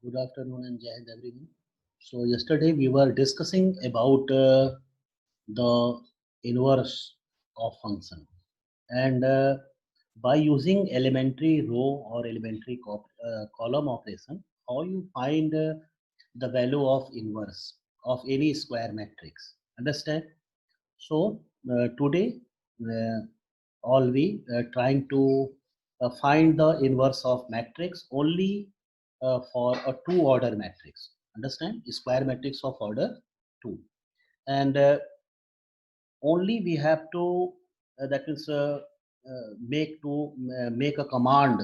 Good afternoon and Jai Hind everyone. So yesterday we were discussing about the inverse of function, and by using elementary row or elementary column operation, how you find the value of inverse of any square matrix. Understand? So today uh, all we trying to find the inverse of matrix only for a two order matrix. Understand? Square matrix of order 2, and only we have to that is make a command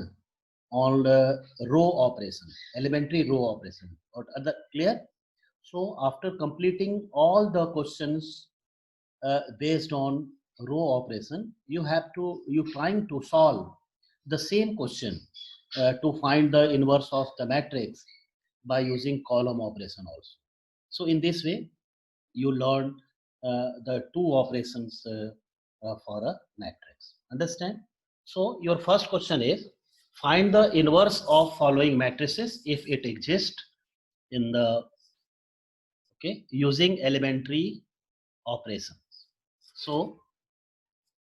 on the row operation, elementary row operation, or other clear. So after completing all the questions based on row operation, you trying to solve the same question to find the inverse of the matrix by using column operation also. So in this way you learn the two operations for a matrix. Understand? So your first question is, find the inverse of following matrices if it exists in the, okay, using elementary operations. So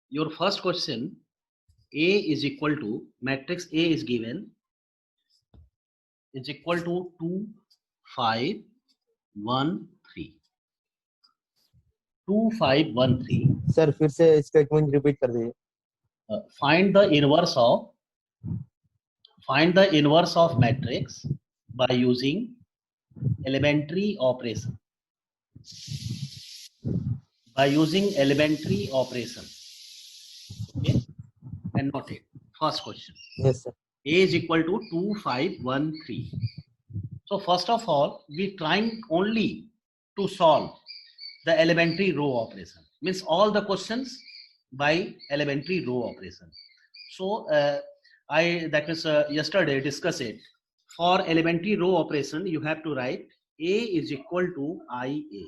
your first question, A is equal to, matrix A is given, is equal to 2, 5, 1, 3. 2, 5, 1, 3. Sir फिर से statement repeat कर दीजिए. Find the inverse of matrix by using elementary operation. By using elementary operation. Okay, and note it. First question. Yes, sir. A is equal to 2, 5, 1, 3. So first of all, we trying only to solve the elementary row operation. Means all the questions by elementary row operation. So yesterday discussed it. For elementary row operation, you have to write A is equal to IA.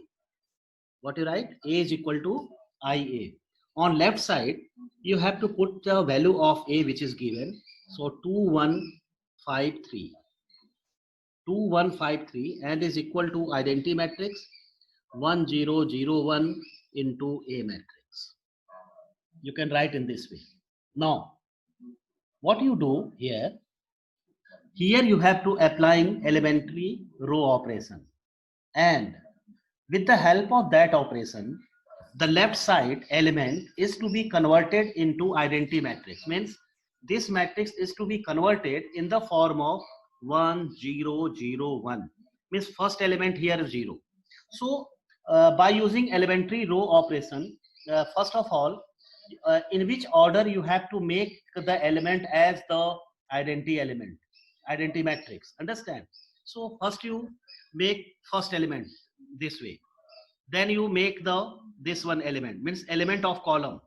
What you write? A is equal to IA. On left side, you have to put the value of A which is given. So 2153. 2153 and is equal to identity matrix 1001 into A matrix. You can write in this way. Now, what you do here you have to applying elementary row operation, and with the help of that operation, the left side element is to be converted into identity matrix. Means this matrix is to be converted in the form of 1001. Means first element here is 0. So by using elementary row operation, first of all, in which order you have to make the element as the identity matrix. Understand? So first you make first element this way, then you make this one element, means element of column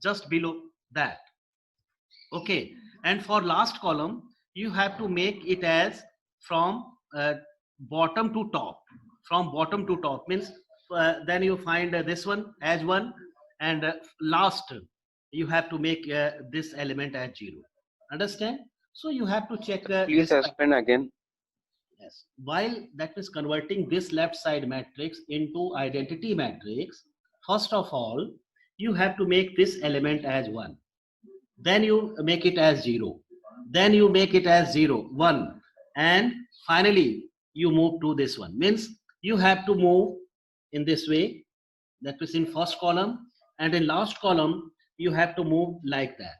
just below that. Okay, and for last column you have to make it as from bottom to top. From bottom to top means then you find this one as 1, and last you have to make this element as 0. Understand? So you have to check please explain again. Yes. While that is converting this left side matrix into identity matrix, first of all, you have to make this element as 1. Then you make it as 0. Then you make it as 0, 1. And finally, you move to this one. Means you have to move in this way. That is in first column. And in last column, you have to move like that.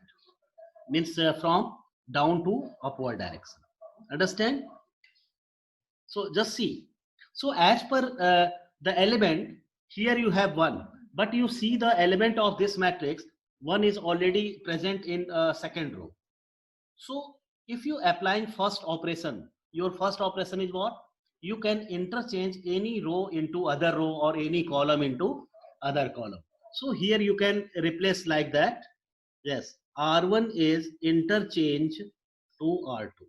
Means from down to upward direction. Understand? So just see. So as per the element, here you have 1, but you see the element of this matrix, 1 is already present in second row. So if you applying first operation, your first operation is what? You can interchange any row into other row or any column into other column. So here you can replace like that. Yes, R1 is interchange to R2.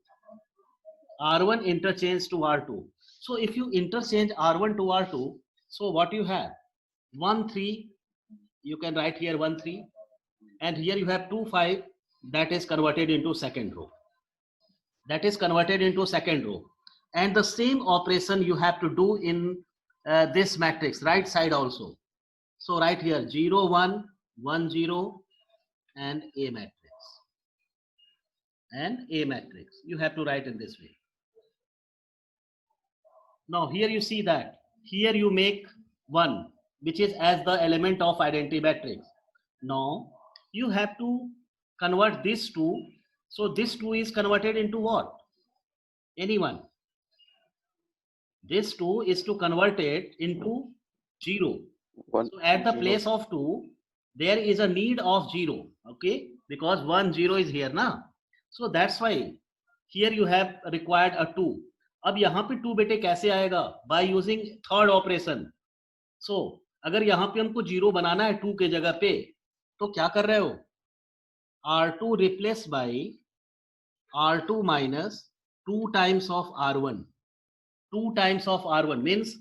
R1 interchange to R2. So if you interchange R1 to R2, so what you have? 1, 3, you can write here 1, 3. And here you have 2, 5, that is converted into second row. That is converted into second row. And the same operation you have to do in this matrix, right side also. So right here, 0, 1, 1, 0, and A matrix. And A matrix. You have to write in this way. Now here you see that. Here you make 1, which is as the element of identity matrix. Now you have to convert this 2. So this 2 is converted into what? Anyone? This 2 is to convert it into 0. So at the place of 2, there is a need of 0. Okay? Because 1, 0 is here now. So that's why here you have required a 2. अब यहाँ पे 2 बेटे कैसे आएगा? By using third operation. So अगर यहाँ पे हमको 0 बनाना है 2 के जगह पे, तो क्या कर रहे हो? R2 replace by R2 minus 2 times of R1. 2 times of R1 means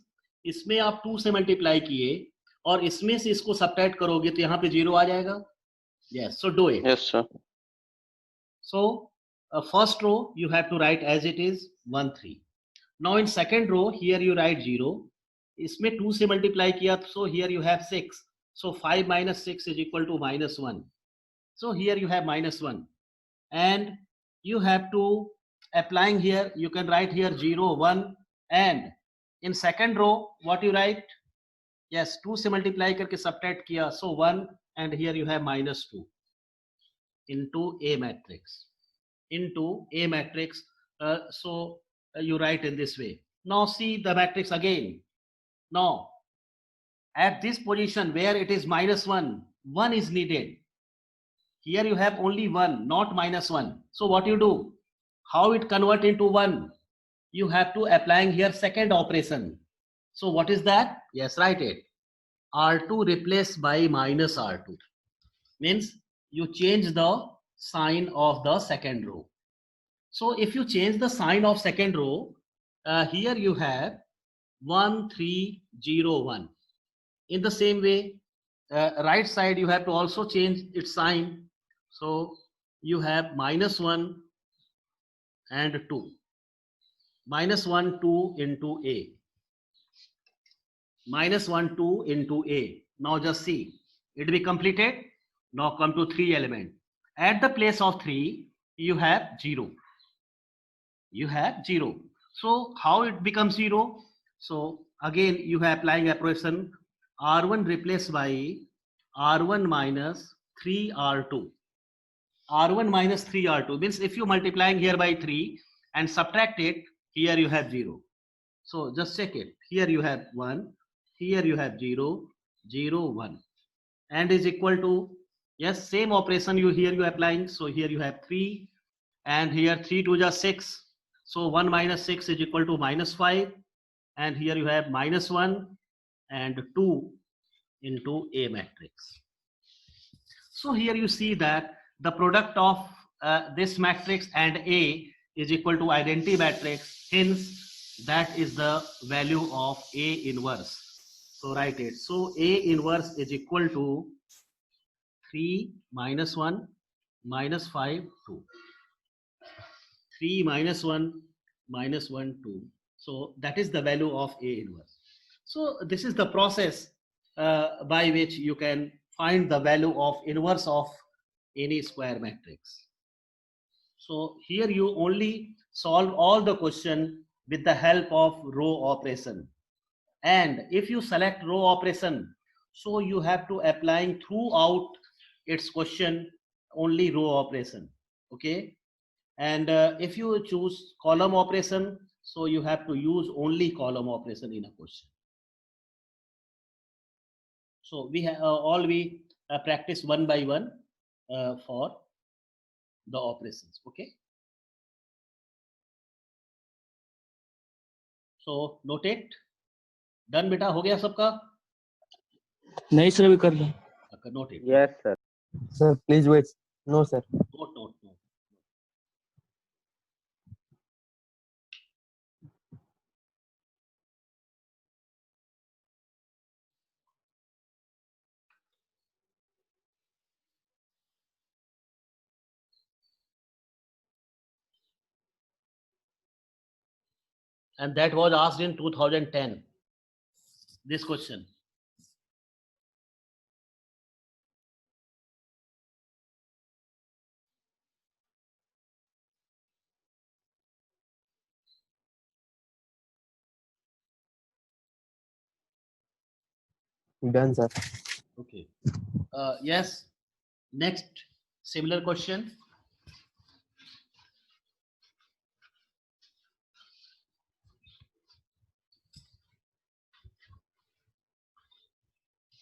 इसमें आप 2 से मल्टीप्लाई किए और इसमें से इसको सब्ट्रैक्ट करोगे तो यहाँ पे 0 आ जाएगा. Yes, so do it. Yes, sir. So first row you have to write as it is 1 3. Now in second row here you write 0. इसमें 2 से मल्टीप्लाई किया so here you have 6. So 5 minus 6 is equal to minus 1. So here you have minus 1 and you have to applying here, you can write here 0 1 and in second row what you write? Yes, 2 से multiply करके subtract किया so 1 and here you have minus 2 into A matrix. Into A matrix. So you write in this way. Now see the matrix again. Now at this position where it is minus 1, 1 is needed. Here you have only 1, not minus 1. So what you do? How it convert into 1? You have to applying here second operation. So what is that? Yes, write it. R2 replaced by minus R2. Means you change the sign of the second row. So if you change the sign of second row, here you have 1 3 0 1. In the same way, right side you have to also change its sign. So you have minus 1 and 2. Minus 1 2 into A. Minus 1 2 into A. Now just see, it will be completed. Now come to 3 element. At the place of 3, you have 0. You have 0. So how it becomes 0? So again you have applying operation R1 replaced by R1 minus 3R2. R1 minus 3R2 means if you multiplying here by 3 and subtract it, here you have 0. So just check it. Here you have 1, here you have 0, 0, 1 and is equal to, yes, same operation you here you applying. So here you have 3 and here 3 to just 6. So 1 minus 6 is equal to minus 5 and here you have minus 1 and 2 into A matrix. So here you see that the product of this matrix and A is equal to identity matrix. Hence, that is the value of A inverse. So write it. So A inverse is equal to 3 minus 1 minus 5 2. 3 minus 1 minus 1 2. So that is the value of A inverse. So this is the process by which you can find the value of inverse of any square matrix. So here you only solve all the question with the help of row operation. And if you select row operation, so you have to applying throughout its question only row operation. Okay. And if you choose column operation, so you have to use only column operation in a question. So we have all we practice one by one for the operations. Okay. So note it. Done बेटा हो गया सबका? नहीं sir अभी कर लो. Note it. Yes, sir. Sir, please wait. No, sir. Note. and that was asked in 2010. This question. Done, sir. Okay. Yes. Next similar question.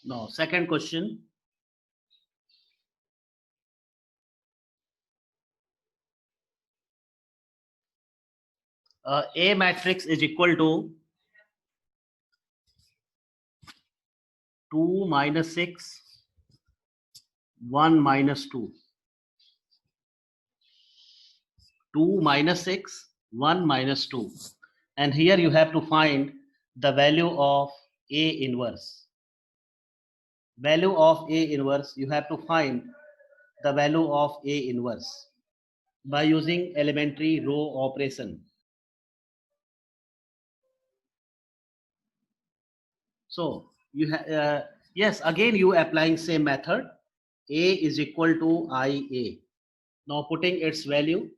No, second question. A matrix is equal to 2 minus 6, 1 minus 2. 2 minus 6, 1 minus 2. And here you have to find the value of A inverse. Value of A inverse, you have to find the value of A inverse by using elementary row operation. So you yes, again you applying same method. A is equal to IA. Now putting its value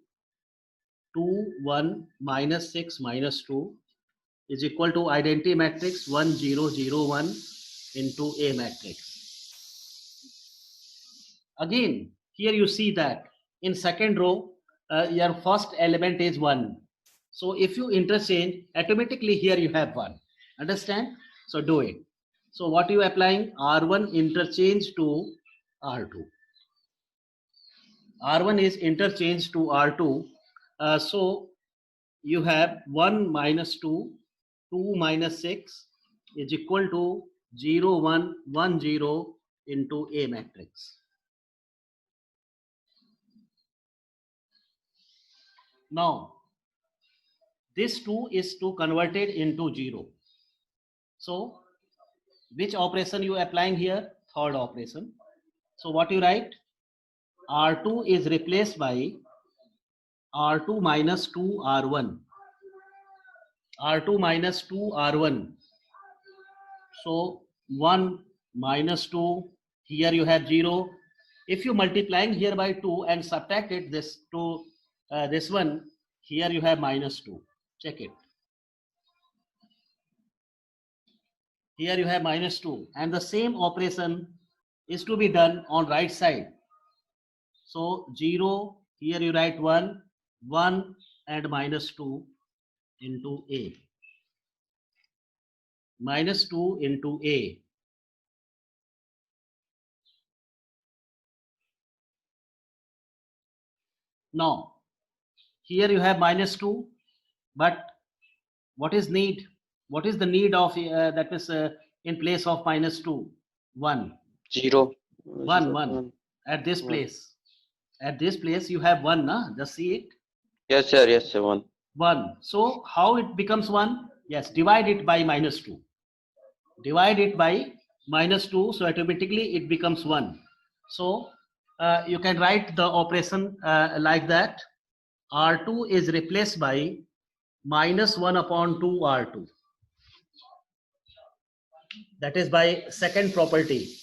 2, 1 minus 6 minus 2 is equal to identity matrix 1, 0, 0, 1 into A matrix. Again, here you see that in second row, your first element is 1. So if you interchange, automatically here you have 1. Understand? So do it. So what you applying? R1 interchange to R2. R1 is interchanged to R2. So you have 1 minus 2, 2 minus 6 is equal to 0, 1, 1, 0 into A matrix. Now, this 2 is to convert it into 0. So, which operation you applying here? Third operation. So, what you write? R2 is replaced by R2 minus 2 R1. R2 minus 2 R1. So, 1 minus 2, here you have 0. If you multiplying here by 2 and subtract it this to this one, here you have minus 2. Check it. Here you have minus 2, and the same operation is to be done on right side. So 0, here you write 1, 1 and minus 2 into A. Minus 2 into A. Now, here you have minus 2, but what is need? What is the need of that is in place of minus 2? 1. 0. 1, 1. At this place. At this place you have 1, na? Just see it. Yes, sir. Yes, sir. 1. 1. So how it becomes 1? Yes, divide it by minus 2. Divide it by minus 2. So automatically it becomes 1. So you can write the operation like that. R2 is replaced by minus 1 upon 2 R2. That is by second property.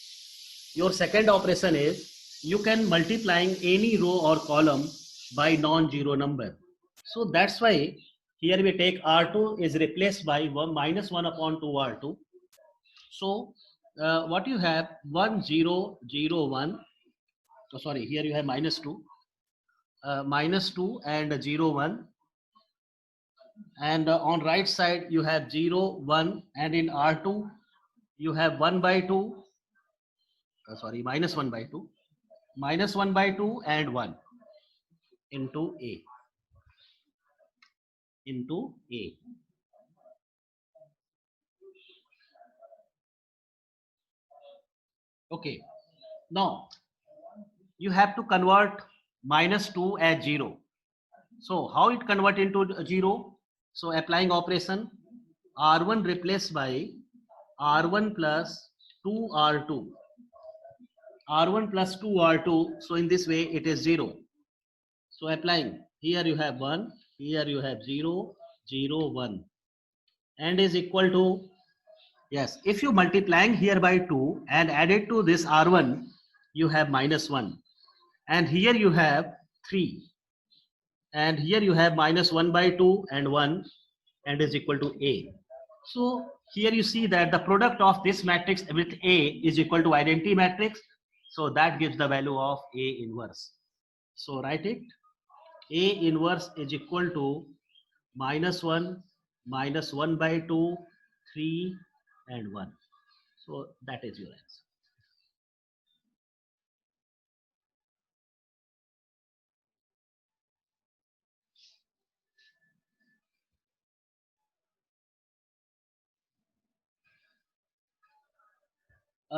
Your second operation is you can multiplying any row or column by non-zero number. So that's why here we take R2 is replaced by minus 1 upon 2 R2. So what you have 1, 0, 0, 1. So sorry, here you have minus 2. Minus 2 and 0, 1. And on right side you have 0, 1, and in R2 you have 1 by 2. Sorry, minus 1 by 2. Minus 1 by 2 and 1 into A. Into A. Okay. Now you have to convert minus 2 as 0. So how it convert into 0? So applying operation R1 replaced by R1 plus 2 R2. R1 plus 2 R2. So in this way it is 0. So applying here you have 1, here you have 0, 0, 1. and is equal to, yes, if you multiplying here by 2 and add it to this R1, you have -1. And here you have 3. And here you have -1 by 2 and 1 and is equal to A. So here you see that the product of this matrix with A is equal to identity matrix. So that gives the value of A inverse. So write it. A inverse is equal to -1, -1 by 2, 3 and 1. So that is your answer.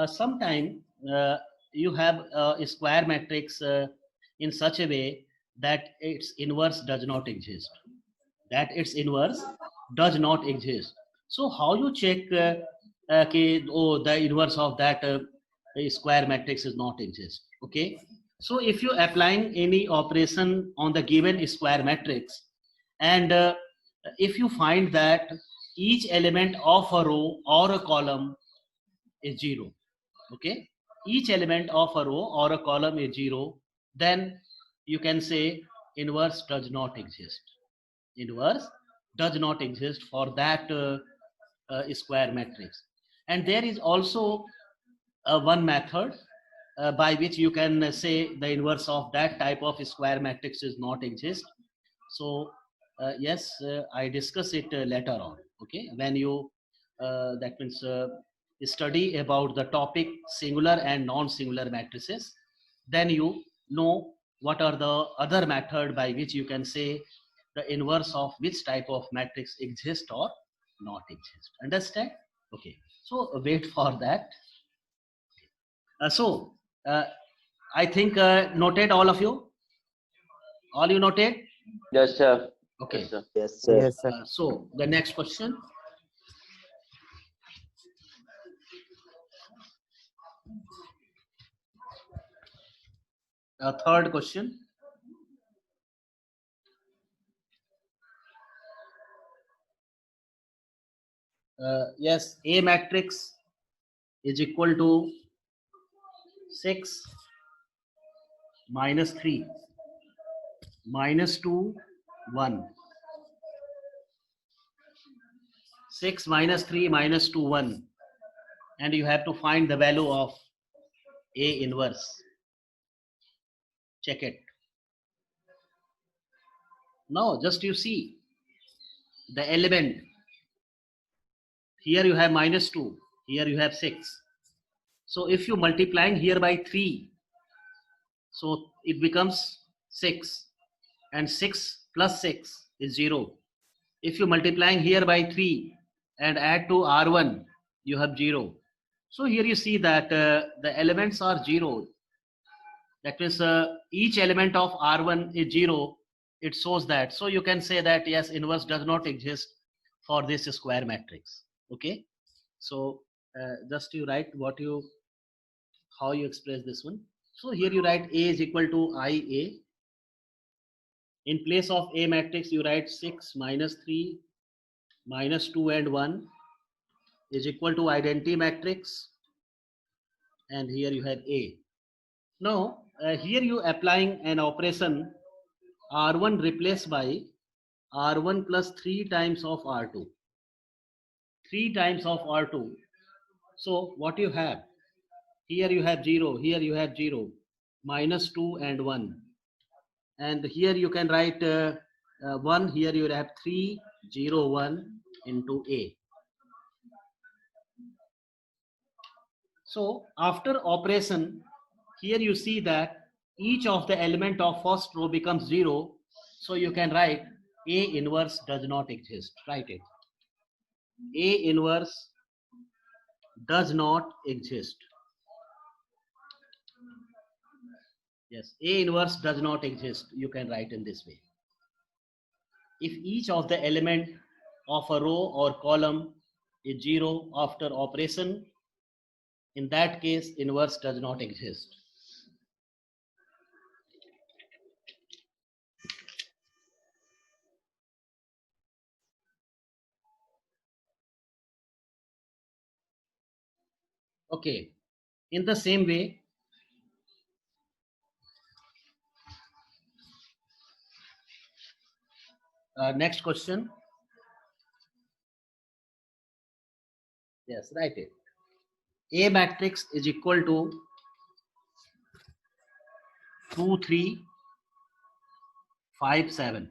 Sometime you have a square matrix in such a way that its inverse does not exist. That its inverse does not exist. So how you check oh, the inverse of that square matrix is not exist? Okay. So if you applying any operation on the given square matrix, and if you find that each element of a row or a column is 0, okay, each element of a row or a column is 0, then you can say inverse does not exist. Inverse does not exist for that square matrix. And there is also one method by which you can say the inverse of that type of square matrix is not exist. So yes, I discuss it later on. Okay, when you that means study about the topic singular and non-singular matrices, then you know what are the other method by which you can say the inverse of which type of matrix exist or not exist. Understand? Okay. So wait for that. So I think noted all of you. All you noted? Yes, sir. Okay. Yes, sir. Yes, sir. Yes, sir. So the next question. Third question. Yes, A matrix is equal to 6 -3 -2 1. 6 -3 -2 1, and you have to find the value of A inverse. Check it. Now just you see the element. Here you have -2, here you have 6. So if you multiplying here by 3, so it becomes 6, and 6 plus 6 is 0. If you multiplying here by 3 and add to R1, you have 0. So here you see that the elements are 0. That means each element of R1 is 0. It shows that. So you can say that yes, inverse does not exist for this square matrix. Okay. So just you write what you, how you express this one. So here you write A is equal to IA. In place of A matrix, you write 6 -3 -2 and 1 is equal to identity matrix, and here you have A. Now here you applying an operation R1 replaced by R1 plus 3 times of R2. 3 times of R2. So what you have? Here you have 0, here you have 0, -2 and 1. And here you can write 1, here you have 3, 0, 1 into A. So after operation, here you see that each of the element of first row becomes 0. So you can write A inverse does not exist. Write it. A inverse does not exist. Yes, A inverse does not exist. You can write in this way. If each of the element of a row or column is 0 after operation, in that case, inverse does not exist. Okay. In the same way, next question. Yes, write it. A matrix is equal to 2, 3, 5, 7.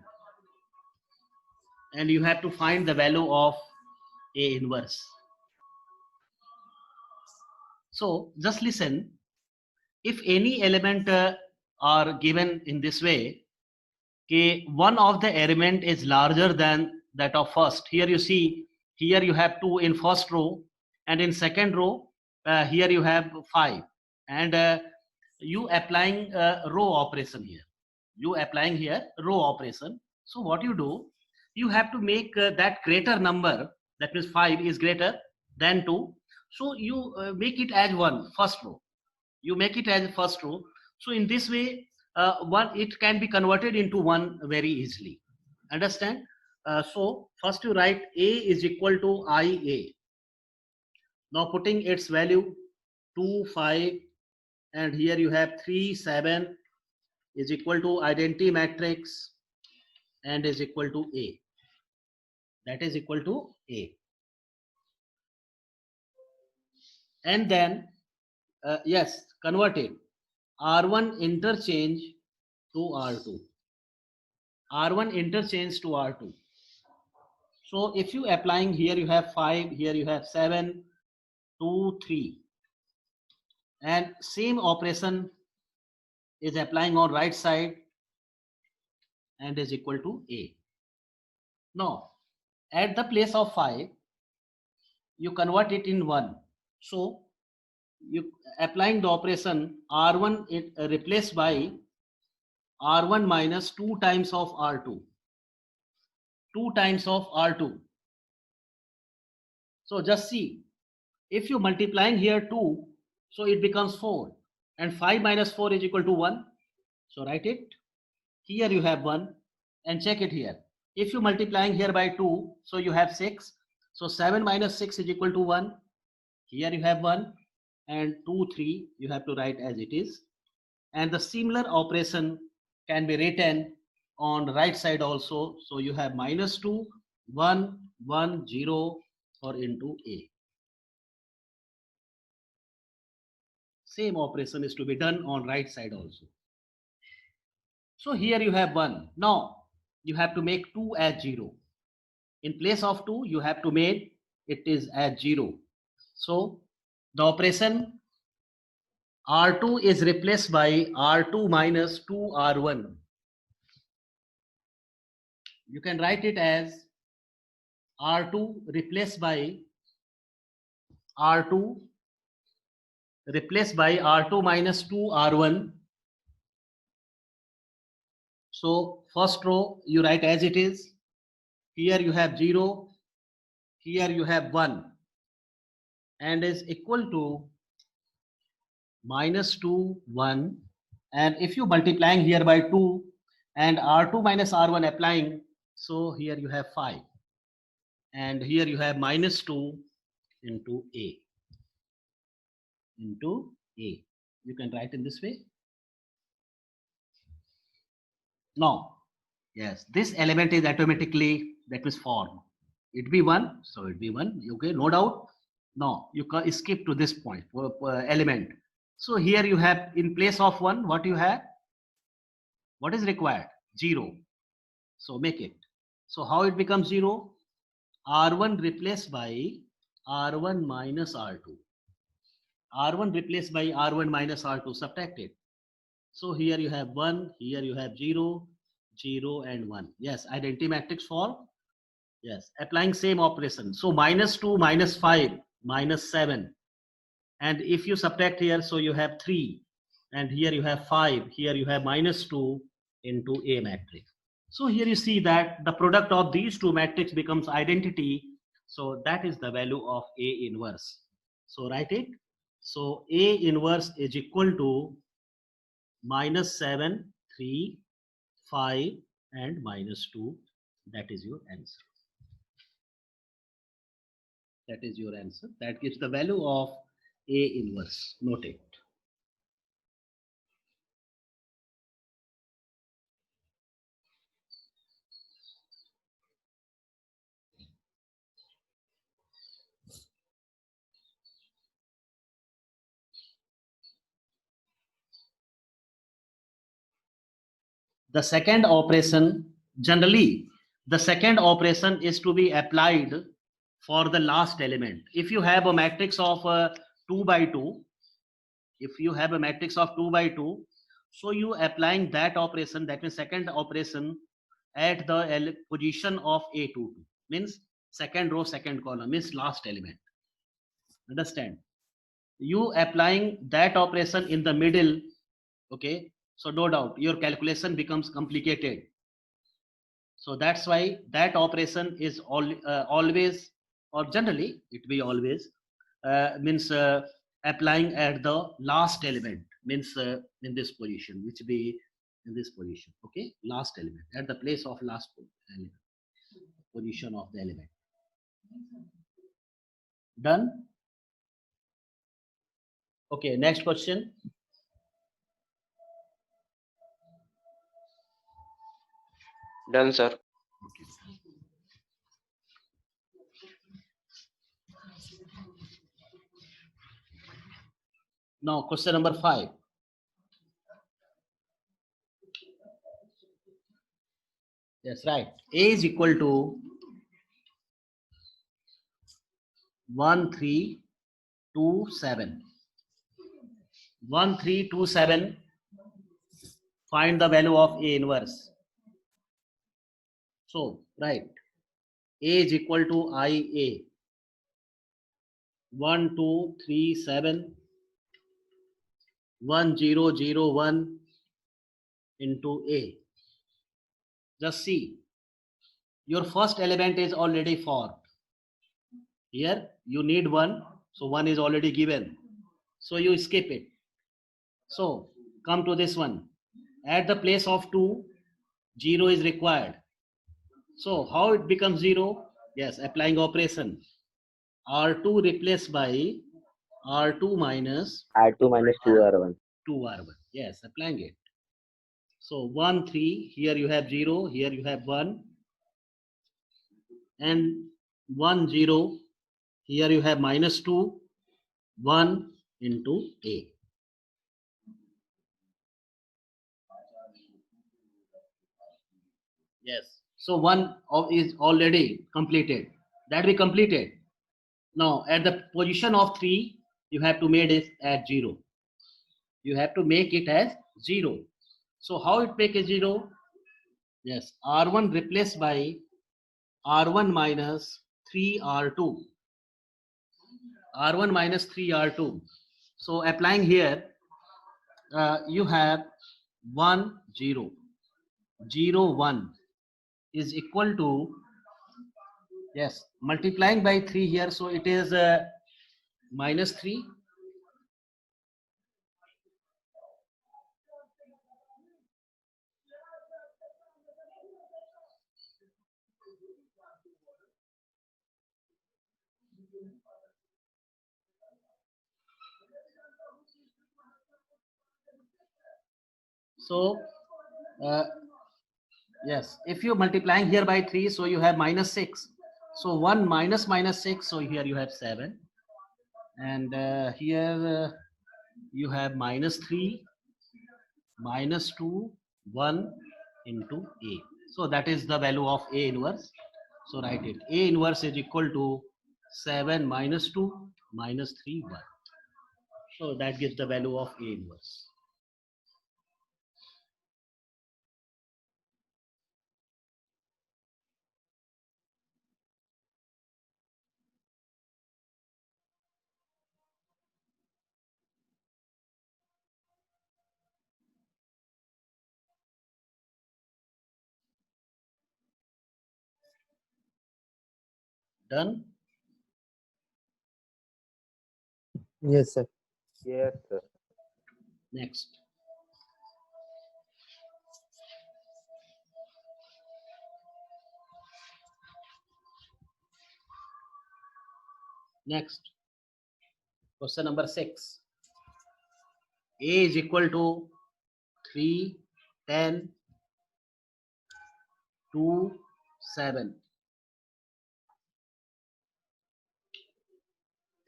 And you have to find the value of A inverse. So just listen. If any element are given in this way, okay, one of the element is larger than that of first. Here you see, here you have 2 in first row, and in second row, here you have 5. And you applying row operation here. You applying here row operation. So what you do, you have to make that greater number, that means 5 is greater than 2. So you make it as 1 first row. You make it as first row. So in this way, one it can be converted into 1 very easily. Understand? So first you write A is equal to IA. Now putting its value 2, 5, and here you have 3, 7 is equal to identity matrix and is equal to A. That is equal to A. And then, yes, convert it. R1 interchange to R2. R1 interchange to R2. So if you applying here, you have 5, here you have 7, 2, 3. And same operation is applying on right side and is equal to A. Now, at the place of 5, you convert it in 1. So you applying the operation R1 it replaced by R1 minus 2 times of R2. 2 times of R2. So just see, if you multiplying here 2, so it becomes 4. And 5 minus 4 is equal to 1. So write it. Here you have 1 and check it here. If you multiplying here by 2, so you have 6. So 7 minus 6 is equal to 1. Here you have 1 and 2, 3 you have to write as it is. And the similar operation can be written on the right side also. So you have minus 2, 1, 1, 0 or into A. Same operation is to be done on right side also. So here you have 1. Now you have to make 2 as 0. In place of 2, you have to make it is as 0. So the operation R2 is replaced by R2 minus 2R1. You can write it as R2 replaced by R2 minus 2R1. So first row you write as it is. Here you have 0. Here you have 1. And is equal to minus 2, 1. And if you multiplying here by 2 and R2 minus R1 applying, so here you have 5. And here you have minus 2 into A. Into A. You can write in this way. Now, yes, this element is automatically, that means form. It be 1, so it be 1. Okay, no doubt. Now, you can skip to this point, element. So here you have, in place of 1, what you have? What is required? 0. So make it. So how it becomes 0? R1 replaced by R1 minus R2. R1 replaced by R1 minus R2, subtract it. So here you have 1, here you have 0, 0 and 1. Yes, identity matrix form. Yes, applying same operation. So minus 2, minus 5, minus 7. And if you subtract here, so you have 3. And here you have 5. Here you have minus 2 into A matrix. So here you see that the product of these two matrix becomes identity. So that is the value of A inverse. So write it. So A inverse is equal to minus 7, 3, 5 and minus 2. That is your answer. That is your answer. That gives the value of A inverse. Note it. The second operation, generally, the second operation is to be applied for the last element. If you have a matrix of 2 by 2, if you have a matrix of 2 by 2, so you applying that operation, that means second operation at the position of A22, means second row, second column, means last element. Understand? You applying that operation in the middle, okay? So no doubt your calculation becomes complicated. So that's why that operation is always, or generally it be always, means applying at the last element, means in this position, which be in this position, okay? Last element, at the place of last element, position of the element. Done? Okay, next question. Done, sir. Now, question number 5. That's right. A is equal to 1327. 1327. Find the value of A inverse. So, right. A is equal to IA. 1237 1001 into A. Just see. Your first element is already formed. Here you need 1. So 1 is already given. So you skip it. So come to this one. At the place of 2, 0 is required. So how it becomes 0? Yes, applying operation. R2 replaced by R2 minus R2 minus 2R1. 2R1. Yes, applying it. So 1, 3, here you have 0, here you have 1. And 1, 0, here you have minus 2, 1 into A. Yes. So 1 is already completed. That we completed. Now at the position of 3, you have to make it at 0. You have to make it as 0. So how it make a 0? Yes, R1 replaced by R1 minus 3R2. R1 minus 3R2. So applying here, you have 1, 0. 0, 1 is equal to, yes, multiplying by 3 here. So it is minus 3. So, yes, if you multiplying here by 3, so you have minus 6. So 1 minus minus 6, so here you have 7. And here you have minus 3, minus 2, 1 into A. So that is the value of A inverse. So write it. A inverse is equal to 7 minus 2 minus 3, 1. So that gives the value of A inverse. Done? Yes, sir. Yes, sir. Next. Next. Question number 6. A is equal to 3, 10, 2, 7.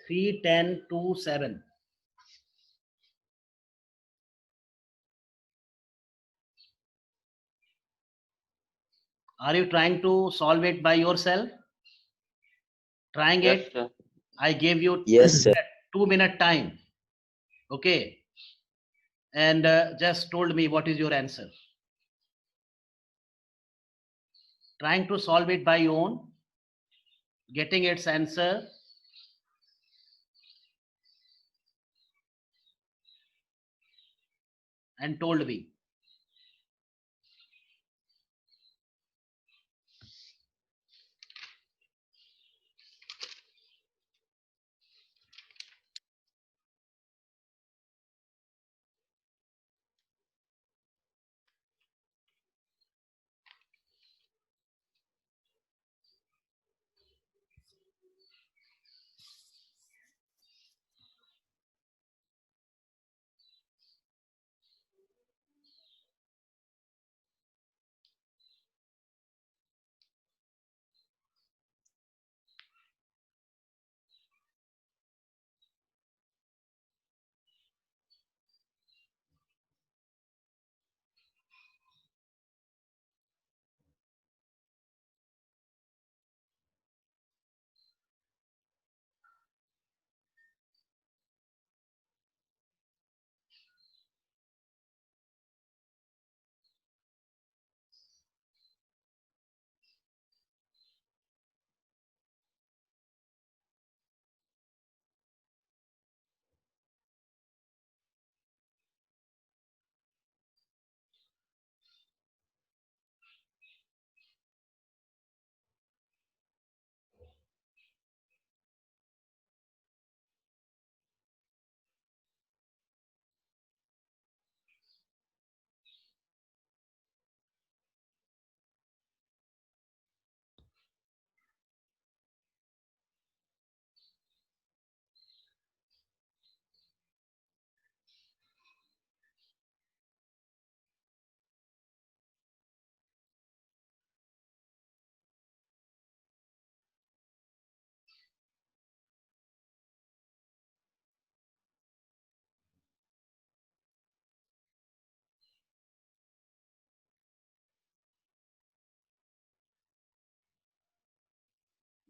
3, 10, 2, 7. Are you trying to solve it by yourself? Trying Yes, it? sir. I gave you Yes, sir. 2-minute time. Okay. And just told me what is your answer. Trying to solve it by your own, getting its answer. And told me.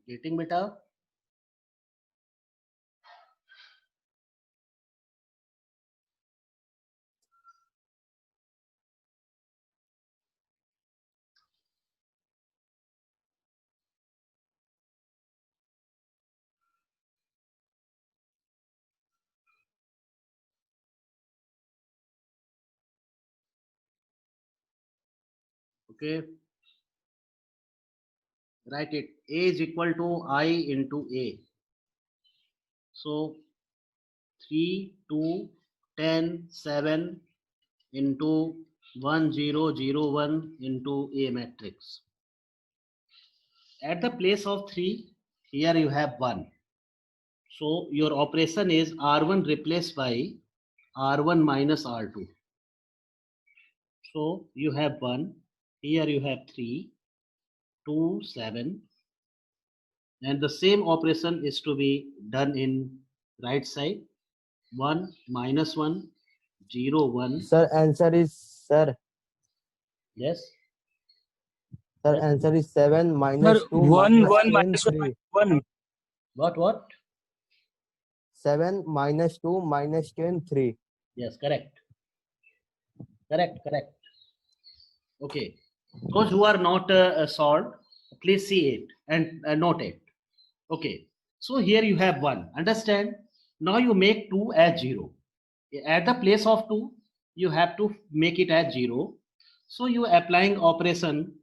Getting beta? Okay. Write it. A is equal to I into A. So 3, 2, 10, 7 into 1, 0, 0, 1 into A matrix. At the place of 3, here you have 1. So your operation is R1 replaced by R1 minus R2. So you have 1. Here you have 3, 2, 7. And the same operation is to be done in right side. 1 minus 1, 0, 1. Sir, answer is Yes. answer is 7 Sir, minus 2 1 minus 1 10 minus 3. 1. What? 7 minus 2 minus 10 3. Yes, correct. Correct. Okay. Those who are not solved, please see it and note it. Okay. So here you have 1. Understand? Now you make 2 as 0. At the place of 2, you have to make it as 0. So you applying operation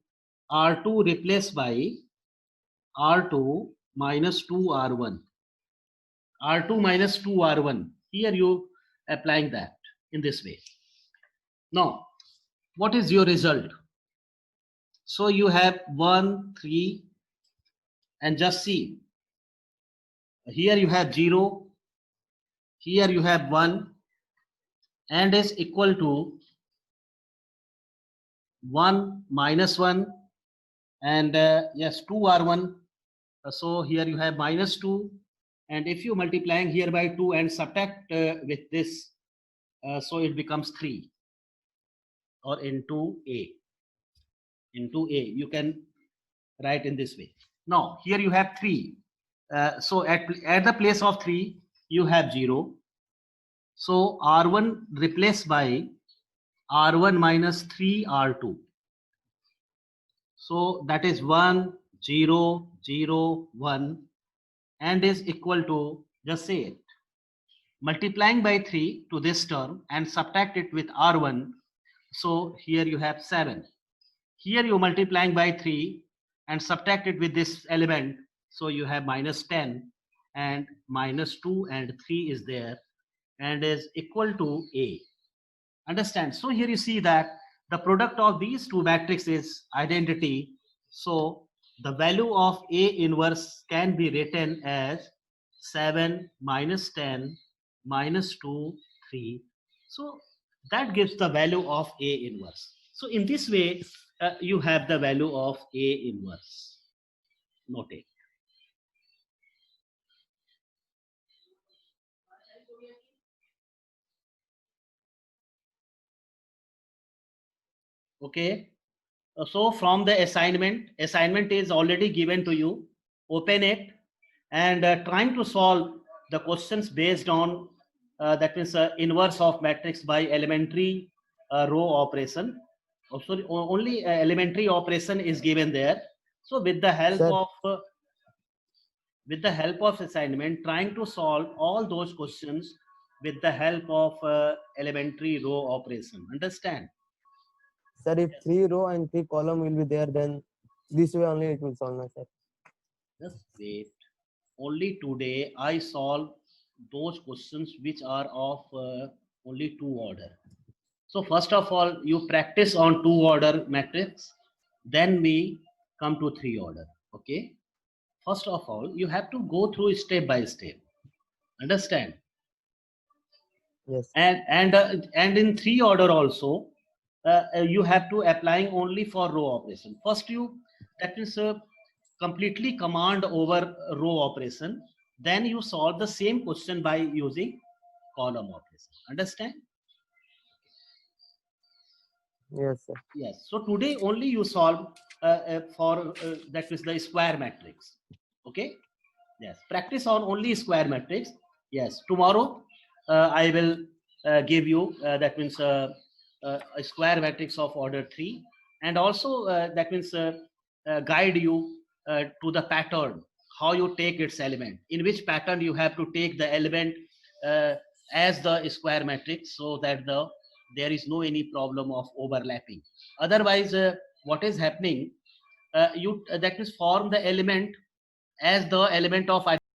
R2 replaced by R2 minus 2 R1. R2 minus 2 R1. Here you applying that in this way. Now, what is your result? So you have 1, 3, and just see. Here you have 0, here you have 1 and is equal to 1 minus 1 and yes 2 are 1. So here you have minus 2, and if you multiplying here by 2 and subtract with this, so it becomes 3 or into a. You can write in this way. Now here you have 3. So at the place of 3 you have 0. So R1 replaced by R1 minus 3 R2. So that is 1 0 0 1 and is equal to, just say it, multiplying by 3 to this term and subtract it with R1. So here you have 7. Here you multiplying by 3 and subtract it with this element. So you have minus 10 and minus 2 and 3 is there and is equal to A. Understand? So here you see that the product of these two matrices is identity. So the value of A inverse can be written as 7 minus 10 minus 2 3. So that gives the value of A inverse. So in this way you have the value of A inverse. Note it. Okay. So from the assignment is already given to you. Open it and trying to solve the questions based on that means inverse of matrix by elementary row operation. Oh, sorry, only elementary operation is given there. So with the help Sir. of assignment, trying to solve all those questions with the help of elementary row operation. Understand? Sir, if 3 row and 3 column will be there, then this way only it will solve, sir. Just wait. Only today I solve those questions which are of only 2 order. So first of all, you practice on 2 order matrix, then we come to 3 order. Okay. First of all, you have to go through step by step. Understand? Yes. And in 3 order also, you have to applying only for row operation. First you, that is completely command over row operation. Then you solve the same question by using column operation. Understand? Yes, sir. Yes. So today only you solve for that is the square matrix. Okay. Yes. Practice on only square matrix. Yes. Tomorrow I will give you that means a square matrix of order 3, and also that means guide you to the pattern, how you take its element, in which pattern you have to take the element as the square matrix, so that there is no any problem of overlapping. Otherwise what is happening, you that is form the element as the element of